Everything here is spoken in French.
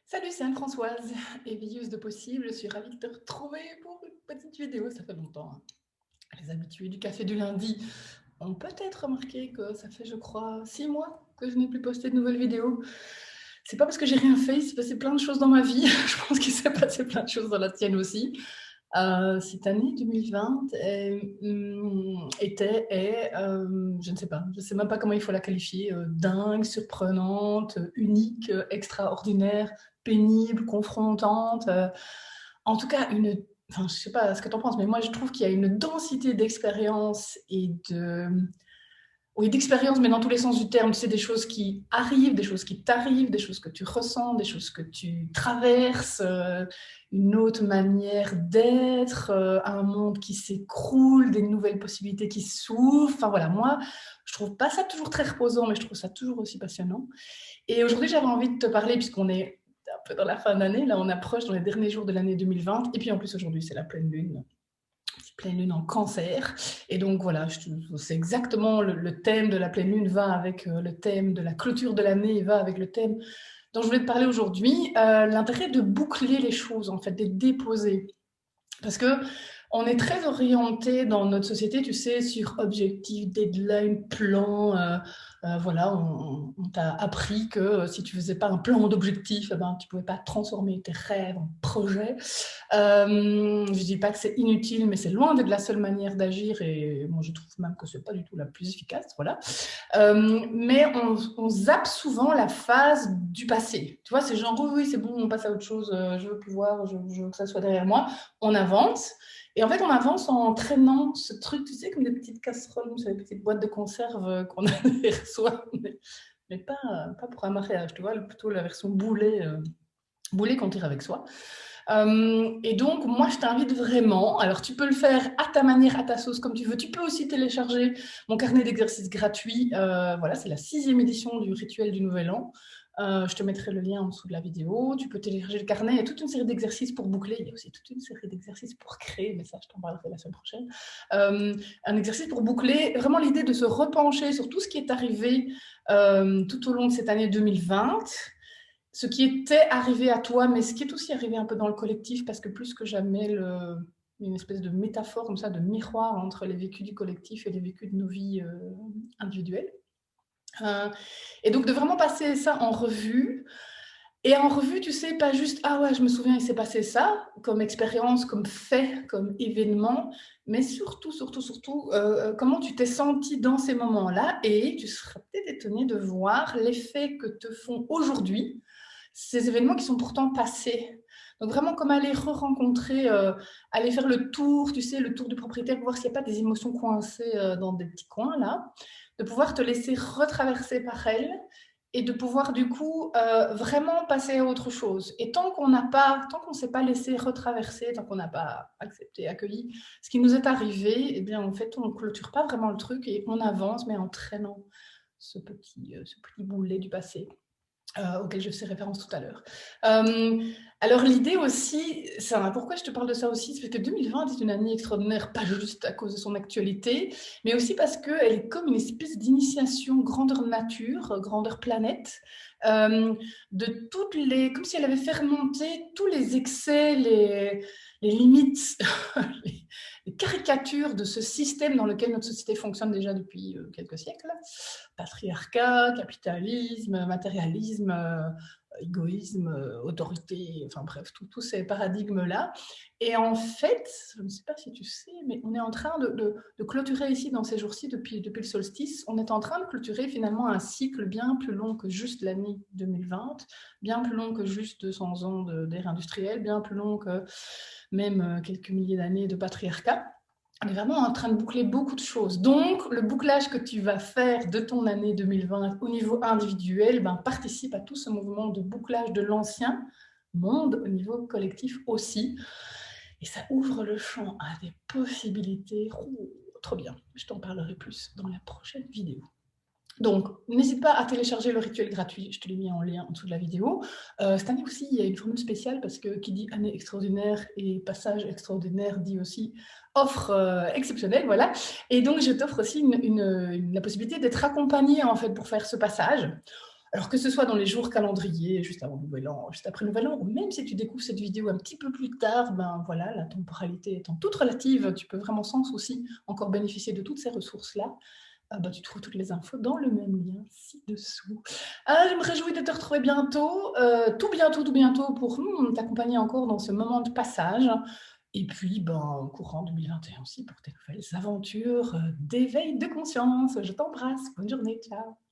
Salut, c'est Anne-Françoise, éveilleuse de possible. Je suis ravie de te retrouver pour une petite vidéo. Ça fait longtemps, hein. Les habitués du café du lundi ont peut-être remarqué que ça fait, je crois, 6 mois que je n'ai plus posté de nouvelles vidéos. C'est pas parce que j'ai rien fait, il s'est passé plein de choses dans ma vie. Je pense qu'il s'est passé plein de choses dans la tienne aussi. Cette année 2020 je ne sais pas, je ne sais même pas comment il faut la qualifier, dingue, surprenante, unique, extraordinaire, pénible, confrontante. En tout cas, enfin, je ne sais pas ce que tu en penses, mais moi je trouve qu'il y a une densité d'expériences oui, d'expérience, mais dans tous les sens du terme. C'est des choses qui arrivent, des choses qui t'arrivent, des choses que tu ressens, des choses que tu traverses, une autre manière d'être, un monde qui s'écroule, des nouvelles possibilités qui s'ouvrent. Enfin voilà, moi, je trouve pas ça toujours très reposant, mais je trouve ça toujours aussi passionnant. Et aujourd'hui, j'avais envie de te parler, puisqu'on est un peu dans la fin d'année, là on approche dans les derniers jours de l'année 2020, et puis en plus aujourd'hui c'est la pleine lune en cancer. Et donc voilà, c'est exactement le thème de la pleine lune va avec le thème de la clôture de l'année, va avec le thème dont je voulais te parler aujourd'hui, l'intérêt de boucler les choses, en fait, de déposer. Parce que on est très orienté dans notre société, tu sais, sur objectifs, deadline, plan. Voilà, on t'a appris que si tu faisais pas un plan d'objectifs, eh ben, tu pouvais pas transformer tes rêves en projets. Je dis pas que c'est inutile, mais c'est loin d'être la seule manière d'agir. Et moi, je trouve même que c'est pas du tout la plus efficace. Voilà. Mais on zappe souvent la phase du passé. Tu vois, c'est genre, oui, oui, c'est bon, on passe à autre chose, je veux plus voir, je veux que ça soit derrière moi. On avance. Et en fait, on avance en traînant ce truc, tu sais, comme des petites casseroles, des petites boîtes de conserve qu'on a derrière soi, mais pas pour un mariage, tu vois, plutôt la version boulet qu'on tire avec soi. Et donc, moi, je t'invite vraiment. Alors, tu peux le faire à ta manière, à ta sauce, comme tu veux. Tu peux aussi télécharger mon carnet d'exercices gratuit. Voilà, c'est la 6e édition du rituel du Nouvel An. Je te mettrai le lien en dessous de la vidéo. Tu peux télécharger le carnet. Il y a toute une série d'exercices pour boucler. Il y a aussi toute une série d'exercices pour créer, mais ça, je t'en parlerai la semaine prochaine. Un exercice pour boucler. Vraiment l'idée de se repencher sur tout ce qui est arrivé tout au long de cette année 2020, ce qui était arrivé à toi, mais ce qui est aussi arrivé un peu dans le collectif, parce que plus que jamais, une espèce de métaphore comme ça, de miroir entre les vécus du collectif et les vécus de nos vies individuelles. Et donc de vraiment passer ça en revue. Et en revue, tu sais, pas juste, ah ouais, je me souviens, il s'est passé ça, comme expérience, comme fait, comme événement, mais surtout, comment tu t'es senti dans ces moments-là. Et tu seras peut-être étonné de voir l'effet que te font aujourd'hui ces événements qui sont pourtant passés. Donc vraiment comme aller re-rencontrer, aller faire le tour, tu sais, le tour du propriétaire pour voir s'il n'y a pas des émotions coincées dans des petits coins là, de pouvoir te laisser retraverser par elles et de pouvoir du coup vraiment passer à autre chose. Et tant qu'on ne s'est pas laissé retraverser, tant qu'on n'a pas accepté, accueilli ce qui nous est arrivé, eh bien en fait on ne clôture pas vraiment le truc et on avance mais en traînant ce petit boulet du passé. Auquel je faisais référence tout à l'heure. Alors l'idée aussi, pourquoi je te parle de ça aussi, c'est parce que 2020 est une année extraordinaire, pas juste à cause de son actualité, mais aussi parce qu'elle est comme une espèce d'initiation grandeur nature, grandeur planète, de comme si elle avait fait remonter tous les excès, les limites, les caricatures de ce système dans lequel notre société fonctionne déjà depuis quelques siècles. Patriarcat, capitalisme, matérialisme, égoïsme, autorité, enfin bref, tous ces paradigmes-là. Et en fait, je ne sais pas si tu sais, mais on est en train de clôturer ici, dans ces jours-ci, depuis le solstice, on est en train de clôturer finalement un cycle bien plus long que juste l'année 2020, bien plus long que juste 200 ans d'ère industrielle, bien plus long que même quelques milliers d'années de patriarcat. On est vraiment en train de boucler beaucoup de choses. Donc, le bouclage que tu vas faire de ton année 2020 au niveau individuel participe à tout ce mouvement de bouclage de l'ancien monde au niveau collectif aussi. Et ça ouvre le champ à des possibilités. Oh, trop bien. Je t'en parlerai plus dans la prochaine vidéo. Donc, n'hésite pas à télécharger le rituel gratuit, je te l'ai mis en lien en dessous de la vidéo. Cette année aussi, il y a une formule spéciale parce que qui dit année extraordinaire et passage extraordinaire dit aussi offre exceptionnelle, voilà. Et donc, je t'offre aussi la possibilité d'être accompagnée en fait pour faire ce passage. Alors que ce soit dans les jours calendriers, juste avant Nouvel An, juste après Nouvel An, ou même si tu découvres cette vidéo un petit peu plus tard, ben voilà, la temporalité étant toute relative, tu peux vraiment sans souci encore bénéficier de toutes ces ressources-là. Ben, tu trouves toutes les infos dans le même lien ci-dessous. Je me réjouis de te retrouver bientôt, tout bientôt pour t'accompagner encore dans ce moment de passage. Et puis, ben, courant 2021 aussi pour tes nouvelles aventures d'éveil de conscience. Je t'embrasse. Bonne journée. Ciao.